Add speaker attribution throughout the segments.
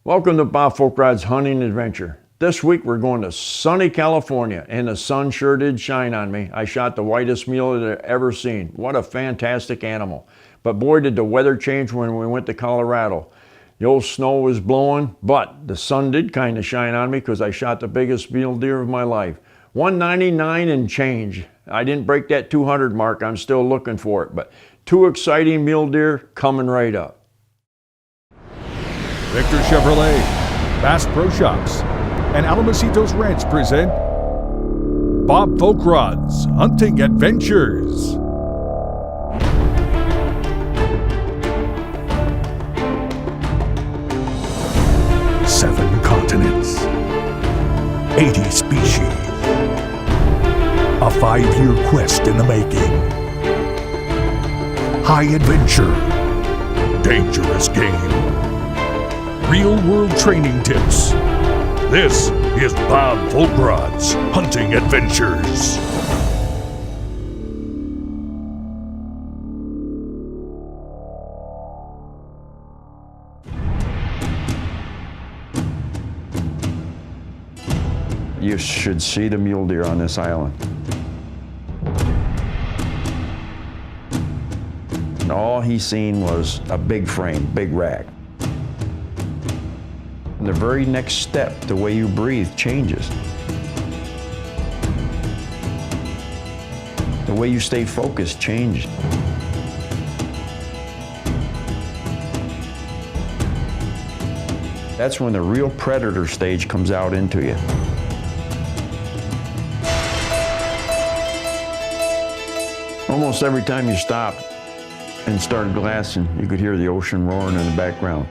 Speaker 1: Welcome to Bob Folkrod's Hunting Adventure. This week we're going to sunny California, and the sun sure did shine on me. I shot the whitest mule that I've ever seen. What a fantastic animal. But boy, did the weather change when we went to Colorado. The old snow was blowing, but the sun did kind of shine on me because I shot the biggest mule deer of my life. 199 and change. I didn't break that 200 mark. I'm still looking for it, but two exciting mule deer coming right up.
Speaker 2: Victor Chevrolet, Bass Pro Shops, and Alamocitos Ranch present Bob Folkrod's Hunting Adventures. Seven continents, 80 species, a 5-year quest in the making. High adventure, dangerous game. Real-world training tips. This is Bob Folkrod's Hunting Adventures.
Speaker 1: You should see the mule deer on this island. And all he seen was a big frame, big rack. The very next step, the way you breathe changes. The way you stay focused changes. That's when the real predator stage comes out into you. Almost every time you stopped and started glassing, you could hear the ocean roaring in the background.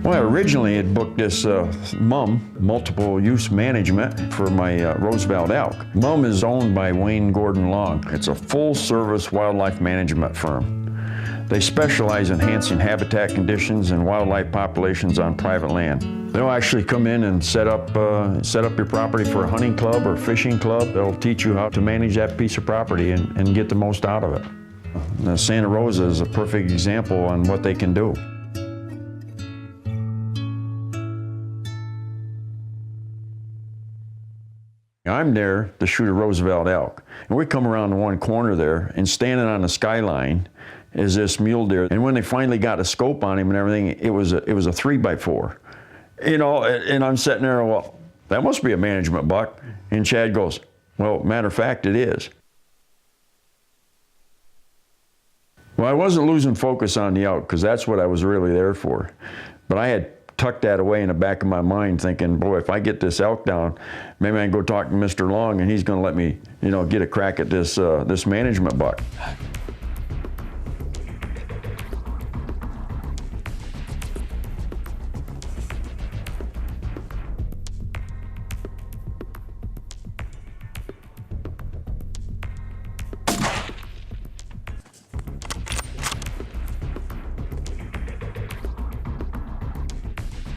Speaker 1: Well, I originally had booked this MUM, multiple use management, for my Roosevelt elk. MUM is owned by Wayne Gordon Long. It's a full-service wildlife management firm. They specialize in enhancing habitat conditions and wildlife populations on private land. They'll actually come in and set up your property for a hunting club or fishing club. They'll teach you how to manage that piece of property and get the most out of it. Now, Santa Rosa is a perfect example on what they can do. I'm there to shoot a Roosevelt elk. And we come around the one corner there, and standing on the skyline is this mule deer. And when they finally got a scope on him and everything, it was a 3x4. You know, and I'm sitting there, well, that must be a management buck. And Chad goes, well, matter of fact, it is. Well, I wasn't losing focus on the elk, because that's what I was really there for. But I had tucked that away in the back of my mind, thinking, boy, if I get this elk down, maybe I can go talk to Mr. Long and he's going to let me, you know, get a crack at this this management buck.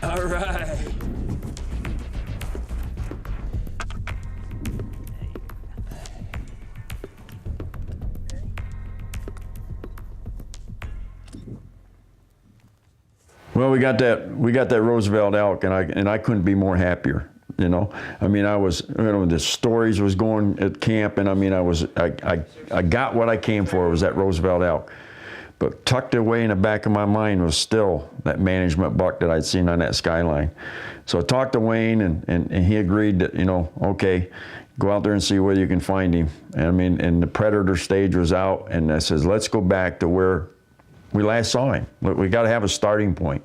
Speaker 1: All right. Well, we got that Roosevelt elk, and I couldn't be more happier. You know, I mean, the stories was going at camp, and I mean, I got what I came for, was that Roosevelt elk. But tucked away in the back of my mind was still that management buck that I'd seen on that skyline. So I talked to Wayne, and he agreed that, you know, okay, go out there and see whether you can find him. And I mean, and the predator stage was out, and I says, let's go back to where we last saw him. We got to have a starting point.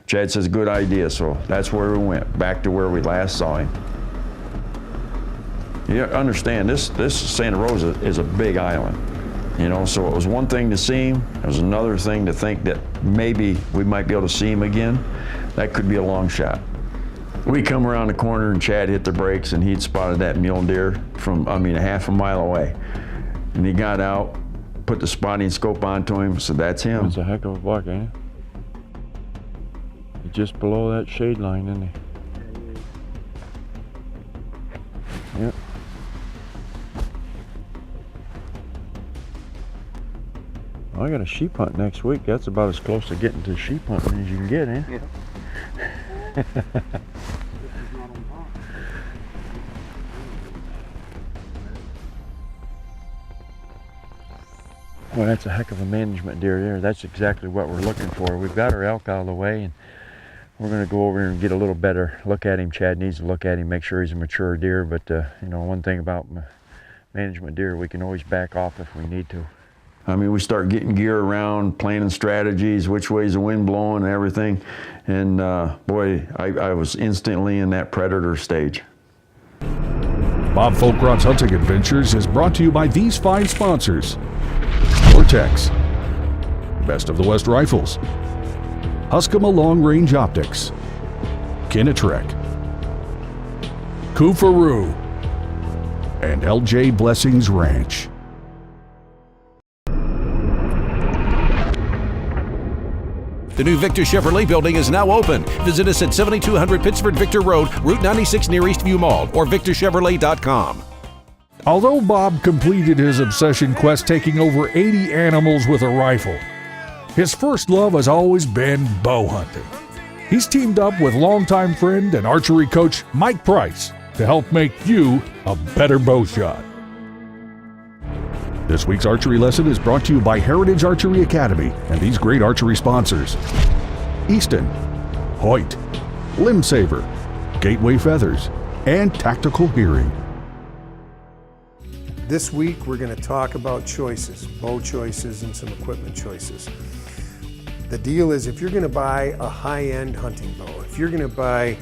Speaker 1: Chad says, good idea. So that's where we went, back to where we last saw him. You understand, this Santa Rosa is a big island. You know, so it was one thing to see him. It was another thing to think that maybe we might be able to see him again. That could be a long shot. We come around the corner and Chad hit the brakes and he'd spotted that mule deer from, I mean, a half a mile away. And he got out, put the spotting scope onto him, so that's him.
Speaker 3: That's a heck of a buck, ain't it? He's just below that shade line, isn't he? Yep. I got a sheep hunt next week. That's about as close to getting to sheep hunting as you can get, eh?
Speaker 4: Yeah.
Speaker 3: Well, that's a heck of a management deer there. That's exactly what we're looking for. We've got our elk out of the way, and we're going to go over and get a little better look at him. Chad needs to look at him, make sure he's a mature deer. But you know, one thing about management deer, we can always back off if we need to.
Speaker 1: I mean, we start getting gear around, planning strategies, which way's the wind blowing and everything. And boy, I was instantly in that predator stage.
Speaker 2: Bob Folkrod's Hunting Adventures is brought to you by these fine sponsors: Vortex, Best of the West Rifles, Huskama Long Range Optics, Kinetrek, Kufaru, and LJ Blessings Ranch.
Speaker 5: The new Victor Chevrolet building is now open. Visit us at 7200 Pittsford Victor Road, Route 96 near Eastview Mall, or victorchevrolet.com.
Speaker 2: Although Bob completed his obsession quest taking over 80 animals with a rifle, his first love has always been bow hunting. He's teamed up with longtime friend and archery coach Mike Price to help make you a better bow shot. This week's archery lesson is brought to you by Heritage Archery Academy and these great archery sponsors: Easton, Hoyt, Limb Saver, Gateway Feathers, and Tactical Hearing.
Speaker 4: This week we're going to talk about choices, bow choices and some equipment choices. The deal is, if you're going to buy a high-end hunting bow, if you're going to buy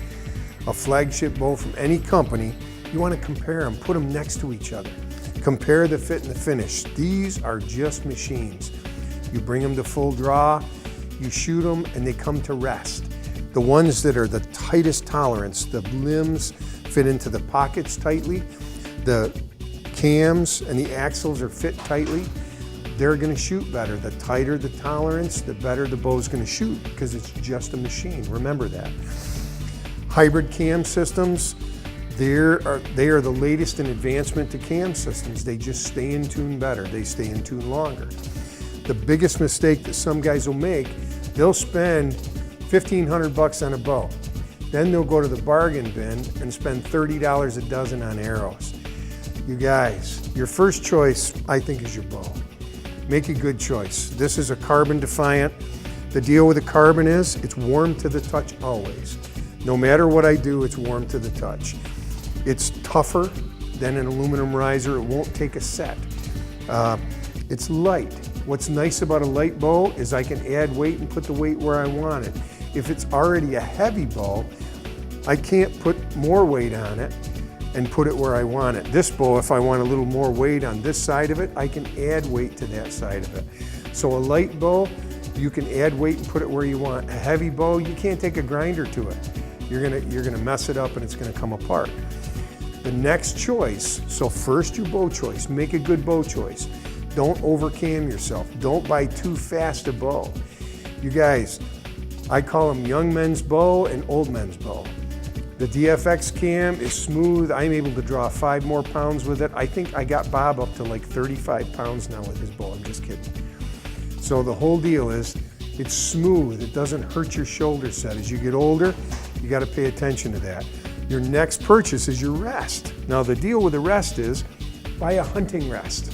Speaker 4: a flagship bow from any company, you want to compare them, put them next to each other. Compare the fit and the finish. These are just machines. You bring them to full draw, you shoot them, and they come to rest. The ones that are the tightest tolerance, the limbs fit into the pockets tightly, the cams and the axles are fit tightly, they're going to shoot better. The tighter the tolerance, the better the bow's going to shoot, because it's just a machine. Remember that. Hybrid cam systems, they are the latest in advancement to cam systems. They just stay in tune better. They stay in tune longer. The biggest mistake that some guys will make, they'll spend $1,500 on a bow. Then they'll go to the bargain bin and spend $30 a dozen on arrows. You guys, your first choice, I think, is your bow. Make a good choice. This is a carbon defiant. The deal with the carbon is it's warm to the touch always. No matter what I do, it's warm to the touch. It's tougher than an aluminum riser. It won't take a set. It's light. What's nice about a light bow is I can add weight and put the weight where I want it. If it's already a heavy bow, I can't put more weight on it and put it where I want it. This bow, if I want a little more weight on this side of it, I can add weight to that side of it. So a light bow, you can add weight and put it where you want. A heavy bow, you can't take a grinder to it. You're gonna mess it up and it's gonna come apart. The next choice, so first your bow choice, make a good bow choice. Don't overcam yourself. Don't buy too fast a bow. You guys, I call them young men's bow and old men's bow. The DFX cam is smooth. I'm able to draw 5 more pounds with it. I think I got Bob up to like 35 pounds now with his bow. I'm just kidding. So the whole deal is it's smooth. It doesn't hurt your shoulder set. As you get older, you got to pay attention to that. Your next purchase is your rest. Now the deal with the rest is buy a hunting rest.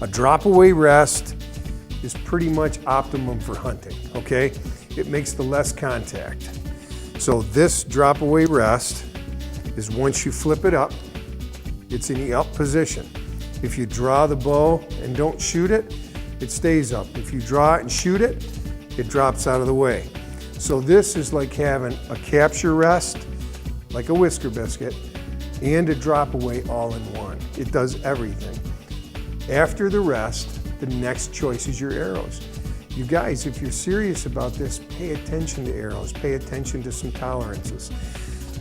Speaker 4: A drop-away rest is pretty much optimum for hunting, okay? It makes the less contact. So this drop-away rest is, once you flip it up, it's in the up position. If you draw the bow and don't shoot it, it stays up. If you draw it and shoot it, it drops out of the way. So this is like having a capture rest, like a whisker biscuit, and a drop-away all in one. It does everything. After the rest, the next choice is your arrows. You guys, if you're serious about this, pay attention to arrows, pay attention to some tolerances.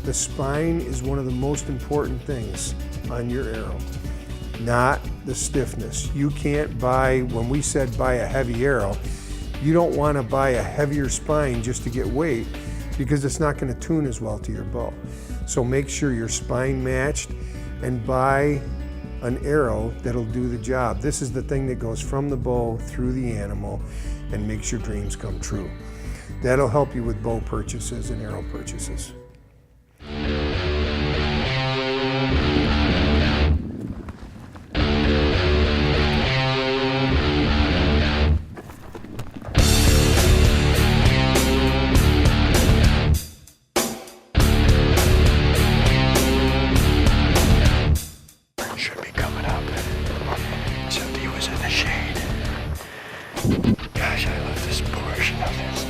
Speaker 4: The spine is one of the most important things on your arrow. not the stiffness. You can't buy, when we said buy a heavy arrow, you don't want to buy a heavier spine just to get weight, because it's not going to tune as well to your bow. So make sure your spine matched and buy an arrow that'll do the job. This is the thing that goes from the bow through the animal and makes your dreams come true. That'll help you with bow purchases and arrow purchases.
Speaker 3: Should be coming up, except he was in the shade. Gosh, I love this portion of this.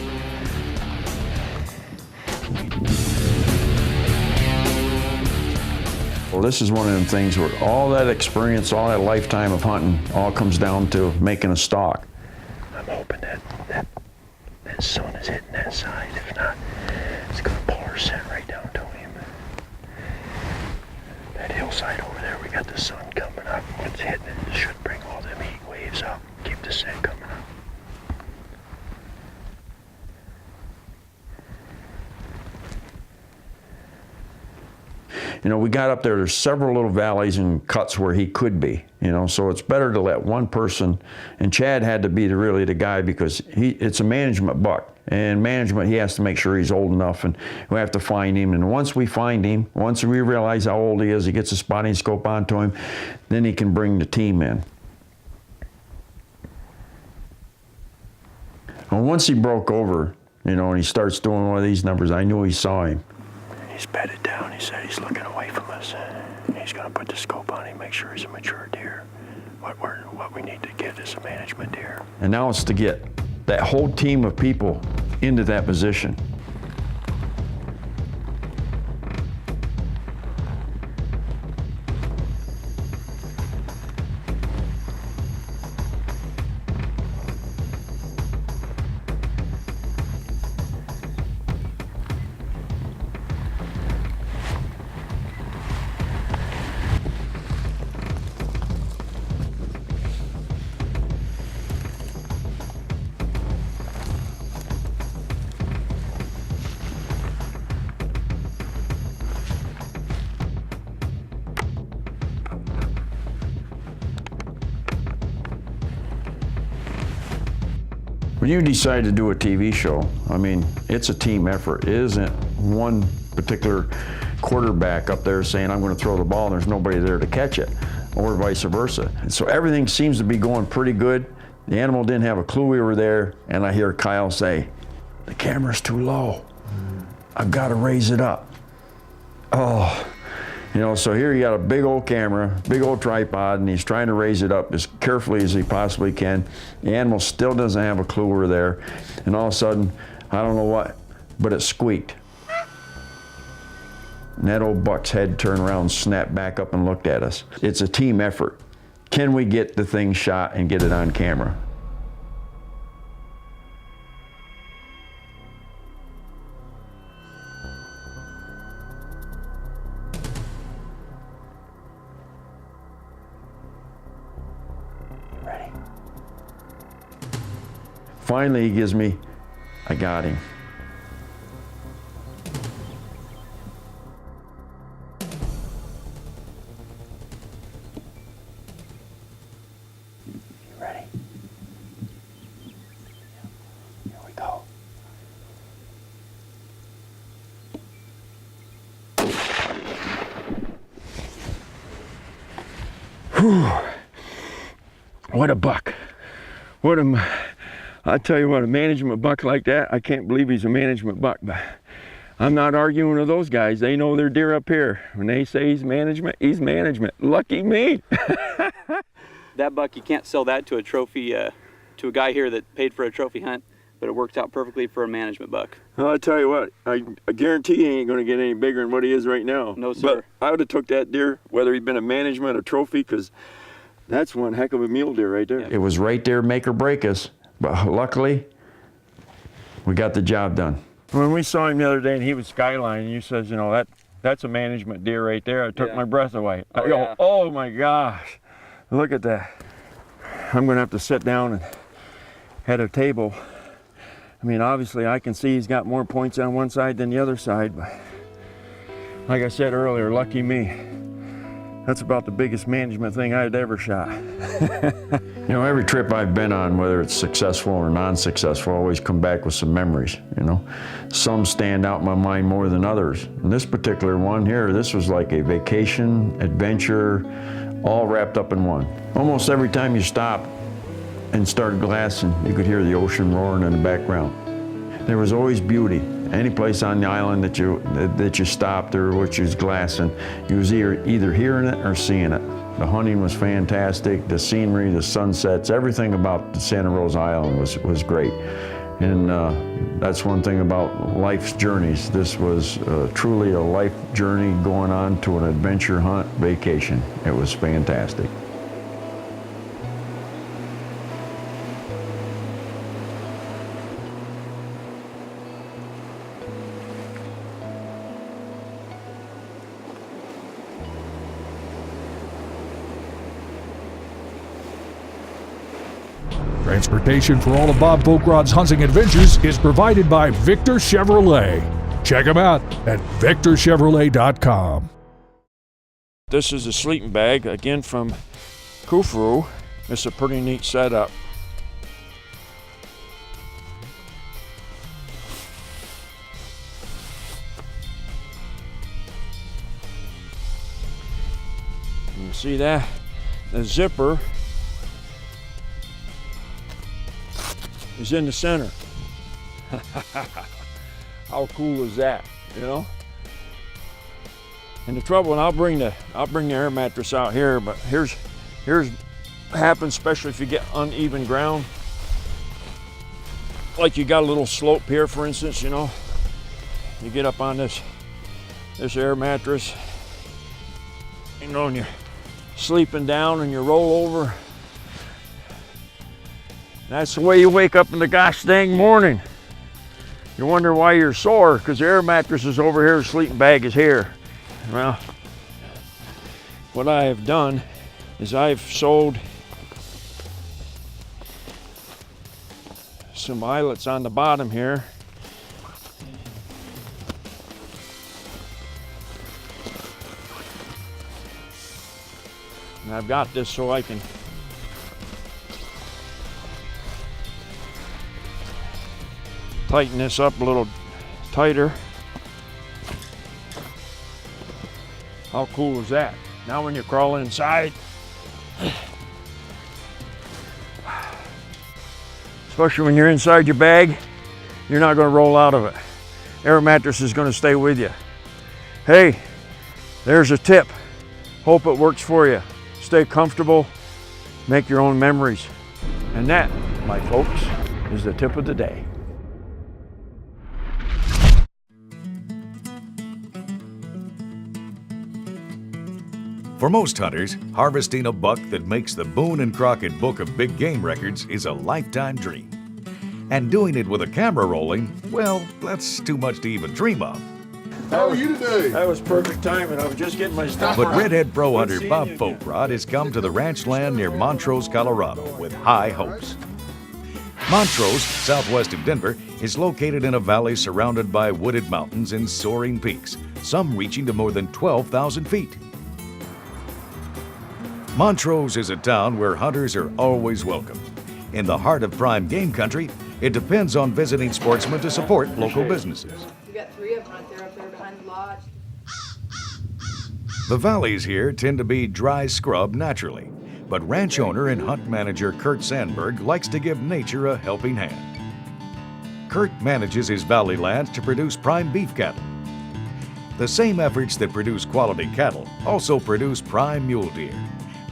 Speaker 1: Well, this is one of them things where all that experience, all that lifetime of hunting, all comes down to making a stock.
Speaker 3: I'm hoping that sun is hitting that side. If not, it's gonna pull our scent right down to him. That hillside over there, we got the sun coming up. When it's hitting it, it should bring all them heat waves up, keep the scent coming up.
Speaker 1: You know, we got up there, there's several little valleys and cuts where he could be, you know, so it's better to let one person, and Chad had to be really the guy, because it's a management buck, and management, he has to make sure he's old enough, and we have to find him, and once we find him, once we realize how old he is, he gets a spotting scope onto him, then he can bring the team in. Well, once he broke over, you know, and he starts doing one of these numbers, I knew he saw him.
Speaker 3: He's bedded down. He said he's looking away from us. He's going to put the scope on him, make sure he's a mature deer. What we need to get is a management deer.
Speaker 1: And now it's to get that whole team of people into that position. When you decide to do a TV show, I mean, it's a team effort. It isn't one particular quarterback up there saying, I'm going to throw the ball and there's nobody there to catch it, or vice versa. And so everything seems to be going pretty good. The animal didn't have a clue we were there, and I hear Kyle say, the camera's too low. I've got to raise it up. Oh. You know, so here you got a big old camera, big old tripod, and he's trying to raise it up as carefully as he possibly can. The animal still doesn't have a clue we're there. And all of a sudden, I don't know what, but it squeaked. And that old buck's head turned around, snapped back up and looked at us. It's a team effort. Can we get the thing shot and get it on camera? Finally, he gives me, I got him.
Speaker 3: You ready? Here we go. Whew. What a buck. What a... I tell you what, a management buck like that, I can't believe he's a management buck, but I'm not arguing with those guys. They know their deer up here. When they say he's management, he's management. Lucky me.
Speaker 6: That buck, you can't sell that to a trophy, to a guy here that paid for a trophy hunt, but it worked out perfectly for a management buck.
Speaker 3: Well, I tell you what, I guarantee he ain't gonna get any bigger than what he is right now.
Speaker 6: No, sir.
Speaker 3: But I would have took that deer, whether he'd been a management or trophy, because that's one heck of a mule deer right there.
Speaker 1: It was right there, make or break us. But luckily, we got the job done.
Speaker 3: When we saw him the other day and he was skylining, you says, you know, that's a management deer right there. I took my breath away. I go,
Speaker 6: yeah.
Speaker 3: oh my gosh. Look at that. I'm gonna have to sit down and head a table. I mean, obviously I can see he's got more points on one side than the other side, but like I said earlier, lucky me. That's about the biggest management thing I'd ever shot.
Speaker 1: You know, every trip I've been on, whether it's successful or non-successful, I always come back with some memories, you know. Some stand out in my mind more than others. And this particular one here, this was like a vacation, adventure, all wrapped up in one. Almost every time you stopped and started glassing, you could hear the ocean roaring in the background. There was always beauty. Any place on the island that you stopped or which was glassing, you was either hearing it or seeing it. The hunting was fantastic, the scenery, the sunsets, everything about the Santa Rosa Island was great. And that's one thing about life's journeys. This was truly a life journey going on to an adventure hunt vacation. It was fantastic.
Speaker 2: Transportation for all of Bob Folkrod's hunting adventures is provided by Victor Chevrolet. Check them out at victorchevrolet.com.
Speaker 3: This is a sleeping bag, again from Kufru. It's a pretty neat setup. You see that? The zipper is in the center. How cool is that, you know? And the trouble, and I'll bring the air mattress out here, but here's what happens, especially if you get uneven ground. Like you got a little slope here, for instance, you know. You get up on this air mattress, you know, and you're sleeping down and you roll over. That's the way you wake up in the gosh dang morning. You wonder why you're sore, because the air mattress is over here, the sleeping bag is here. Well, what I have done is I've sewed some eyelets on the bottom here. And I've got this so I can tighten this up a little tighter. How cool is that? Now when you crawl inside, especially when you're inside your bag, you're not going to roll out of it. Air mattress is going to stay with you. Hey, there's a tip. Hope it works for you. Stay comfortable, make your own memories. And that, my folks, is the tip of the day.
Speaker 7: For most hunters, harvesting a buck that makes the Boone and Crockett Book of Big Game Records is a lifetime dream. And doing it with a camera rolling, well, that's too much to even dream of.
Speaker 8: How are you today?
Speaker 3: That was perfect timing. I was just getting my stuff.
Speaker 7: But redhead pro hunter Bob Folkrod has come to the ranch land near Montrose, Colorado with high hopes. Montrose, southwest of Denver, is located in a valley surrounded by wooded mountains and soaring peaks, some reaching to more than 12,000 feet. Montrose is a town where hunters are always welcome. In the heart of prime game country, it depends on visiting sportsmen to support local businesses.
Speaker 9: We got 3 of them right there, up there behind the lodge.
Speaker 7: The valleys here tend to be dry scrub naturally, but ranch owner and hunt manager Kurt Sandberg likes to give nature a helping hand. Kurt manages his valley lands to produce prime beef cattle. The same efforts that produce quality cattle also produce prime mule deer.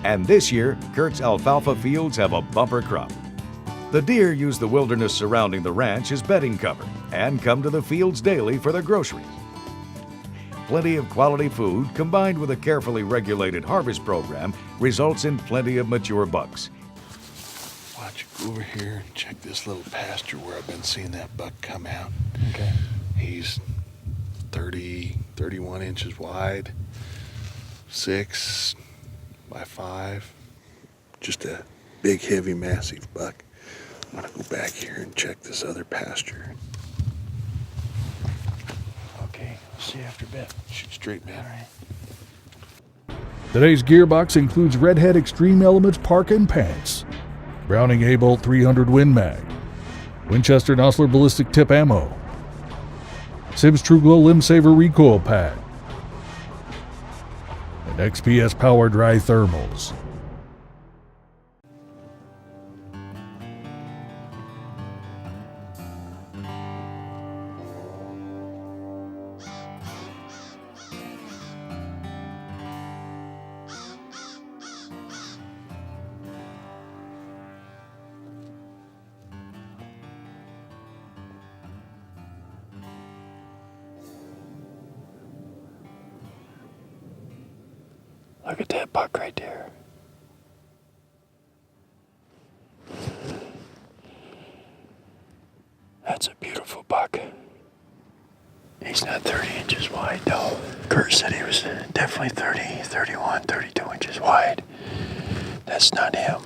Speaker 7: And this year, Kurt's alfalfa fields have a bumper crop. The deer use the wilderness surrounding the ranch as bedding cover and come to the fields daily for their groceries. Plenty of quality food combined with a carefully regulated harvest program results in plenty of mature bucks.
Speaker 8: Why don't you go over here and check this little pasture where I've been seeing that buck come out.
Speaker 3: Okay.
Speaker 8: He's 31 inches wide, 6 by 5. just a big, heavy, massive buck. I'm gonna go back here and check this other pasture.
Speaker 3: Okay, we'll see you after a bit.
Speaker 8: Shoot straight, man.
Speaker 3: All right.
Speaker 2: Today's gearbox includes Redhead Extreme Elements Park and Pants, Browning A-Bolt 300 Win Mag, Winchester and Osler Ballistic Tip Ammo, Sims True Glow Limb Saver Recoil Pad, and XPS Power Dry Thermals.
Speaker 3: Look at that buck right there. That's a beautiful buck. He's not 30 inches wide though. Kurt said he was definitely 30, 31, 32 inches wide. That's not him.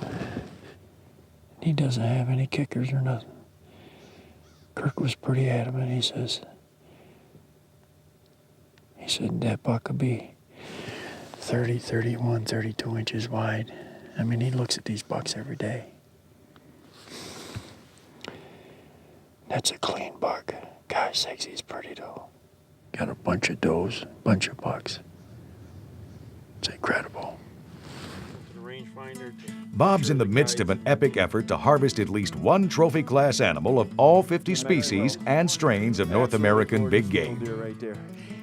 Speaker 3: He doesn't have any kickers or nothing. Kirk was pretty adamant. He said that buck could be 30, 31, 32 inches wide. I mean, he looks at these bucks every day. That's a clean buck. Gosh sakes, he's pretty though. Got a bunch of does, bunch of bucks. It's incredible.
Speaker 7: Bob's in the midst of an epic effort to harvest at least one trophy class animal of all 50 species and strains of North American big game.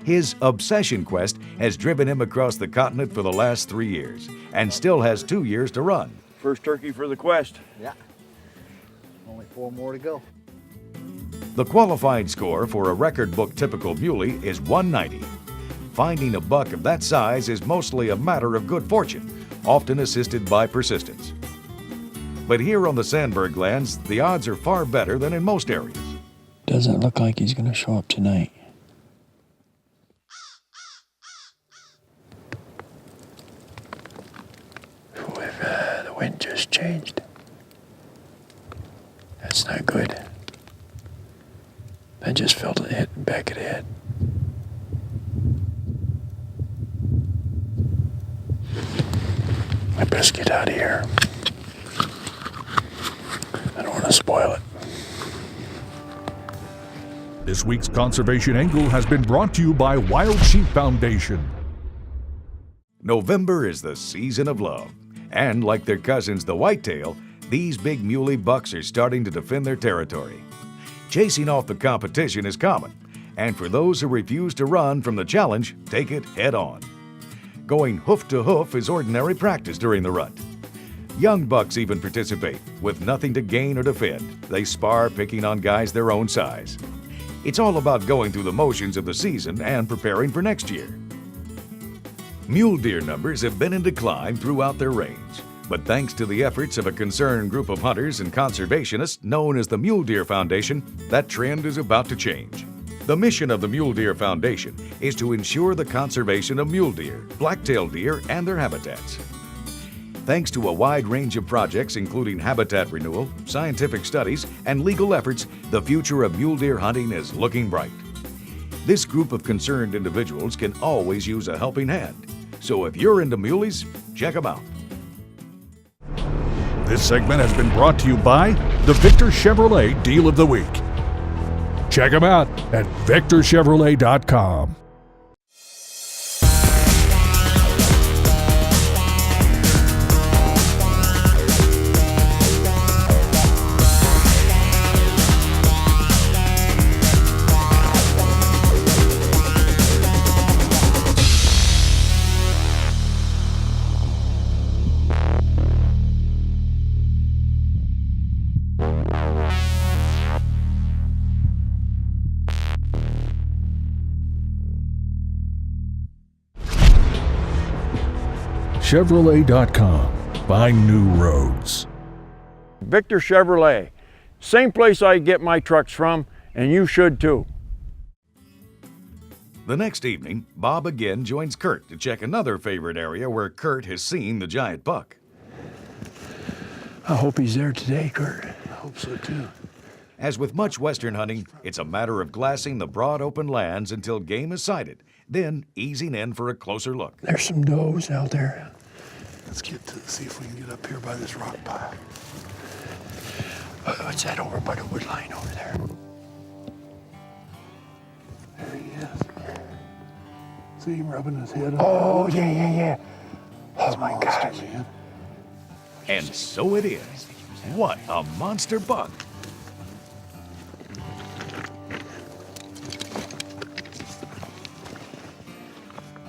Speaker 7: His obsession quest has driven him across the continent for the last 3 years and still has 2 years to run.
Speaker 3: First turkey for the quest.
Speaker 10: Yeah. Only 4 more to go.
Speaker 7: The qualified score for a record book typical muley is 190. Finding a buck of that size is mostly a matter of good fortune, often assisted by persistence. But here on the Sandberg lands, the odds are far better than in most areas.
Speaker 3: Doesn't look like he's going to show up tonight. The wind just changed. That's not good. I just felt it hit the back of the head. I best get out of here. I don't want to spoil it.
Speaker 2: This week's Conservation Angle has been brought to you by Wild Sheep Foundation.
Speaker 7: November is the season of love. And like their cousins, the whitetail, these big muley bucks are starting to defend their territory. Chasing off the competition is common, and for those who refuse to run from the challenge, take it head on. Going hoof to hoof is ordinary practice during the rut. Young bucks even participate, with nothing to gain or defend. They spar, picking on guys their own size. It's all about going through the motions of the season and preparing for next year. Mule deer numbers have been in decline throughout their range, but thanks to the efforts of a concerned group of hunters and conservationists known as the Mule Deer Foundation, that trend is about to change. The mission of the Mule Deer Foundation is to ensure the conservation of mule deer, black-tailed deer, and their habitats. Thanks to a wide range of projects including habitat renewal, scientific studies, and legal efforts, the future of mule deer hunting is looking bright. This group of concerned individuals can always use a helping hand. So if you're into muleys, check them out.
Speaker 2: This segment has been brought to you by the Victor Chevrolet Deal of the Week. Check them out at victorchevrolet.com. Chevrolet.com. Find new roads.
Speaker 3: Victor Chevrolet. Same place I get my trucks from, and you should too.
Speaker 7: The next evening, Bob again joins Kurt to check another favorite area where Kurt has seen the giant buck.
Speaker 1: I hope he's there today, Kurt.
Speaker 8: I hope so too.
Speaker 7: As with much western hunting, it's a matter of glassing the broad open lands until game is sighted, then easing in for a closer look.
Speaker 1: There's some does out there.
Speaker 8: Let's see if we can get up here by this rock pile.
Speaker 1: What's that over by the wood line over there?
Speaker 8: There he is. See him rubbing his head on.
Speaker 1: Oh, yeah. Oh, my gosh.
Speaker 8: Man.
Speaker 7: And so it is. What a monster buck!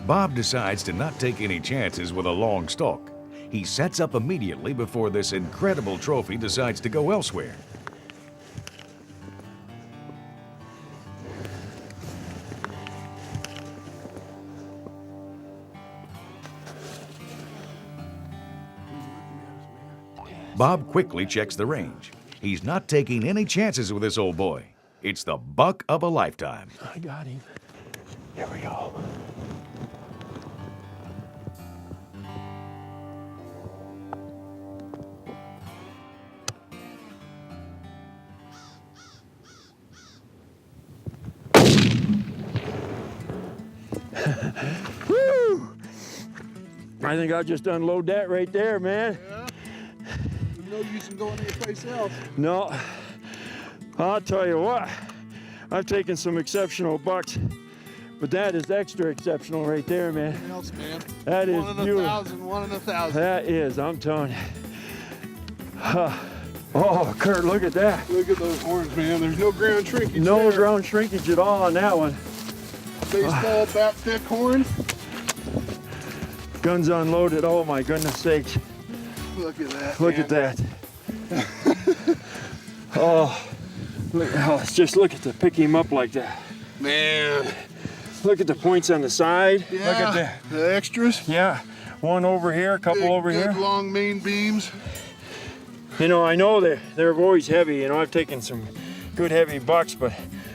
Speaker 7: Bob decides to not take any chances with a long stalk. He sets up immediately before this incredible trophy decides to go elsewhere. Bob quickly checks the range. He's not taking any chances with this old boy. It's the buck of a lifetime.
Speaker 1: I got him. Here we go. Woo! I think I'll just unload that right there, man.
Speaker 8: Yeah. No use in going anyplace else.
Speaker 1: No, I'll tell you what, I've taken some exceptional bucks, but that is extra exceptional right there, man.
Speaker 8: Nothing else, man.
Speaker 1: That is beautiful.
Speaker 8: One in a thousand.
Speaker 1: That is, I'm telling you. Oh, Kurt, look at that.
Speaker 8: Look at those horns, man. There's no ground shrinkage.
Speaker 1: No
Speaker 8: there.
Speaker 1: ground shrinkage at all on that one.
Speaker 8: Baseball bat thick horns.
Speaker 1: Guns unloaded, oh my goodness sakes.
Speaker 8: Look at that.
Speaker 1: Look
Speaker 8: man.
Speaker 1: at that. Oh, just look at the pick him up like that.
Speaker 8: Man.
Speaker 1: Look at the points on the side.
Speaker 8: Yeah.
Speaker 1: Look at that.
Speaker 8: The extras.
Speaker 1: Yeah, one over here, a couple over
Speaker 8: good
Speaker 1: here.
Speaker 8: Long main beams.
Speaker 1: You know, I know they're always heavy. You know, I've taken some good heavy bucks, but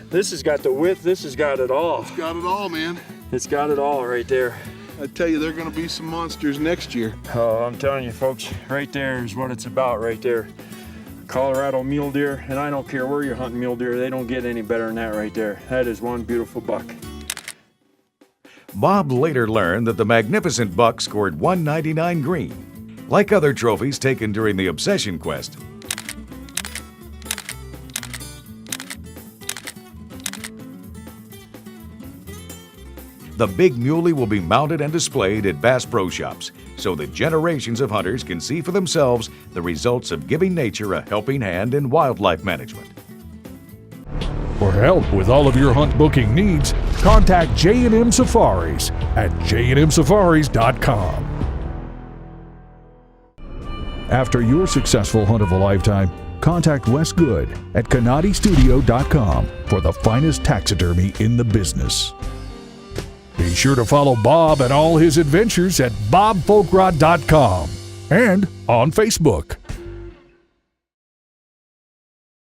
Speaker 1: this has got the width. This has got it all.
Speaker 8: It's got it all, man.
Speaker 1: It's got it all right there.
Speaker 8: I tell you, they're going to be some monsters next year.
Speaker 1: Oh, I'm telling you, folks, right there is what it's about right there. Colorado mule deer, and I don't care where you're hunting mule deer, they don't get any better than that right there. That is one beautiful buck.
Speaker 7: Bob later learned that the magnificent buck scored 199 green. Like other trophies taken during the obsession quest, the big muley will be mounted and displayed at Bass Pro Shops so that generations of hunters can see for themselves the results of giving nature a helping hand in wildlife management.
Speaker 2: For help with all of your hunt booking needs, contact J&M Safaris at jnmsafaris.com. After your successful hunt of a lifetime, contact Wes Good at canadistudio.com for the finest taxidermy in the business. Be sure to follow Bob and all his adventures at bobfolkrod.com and on Facebook.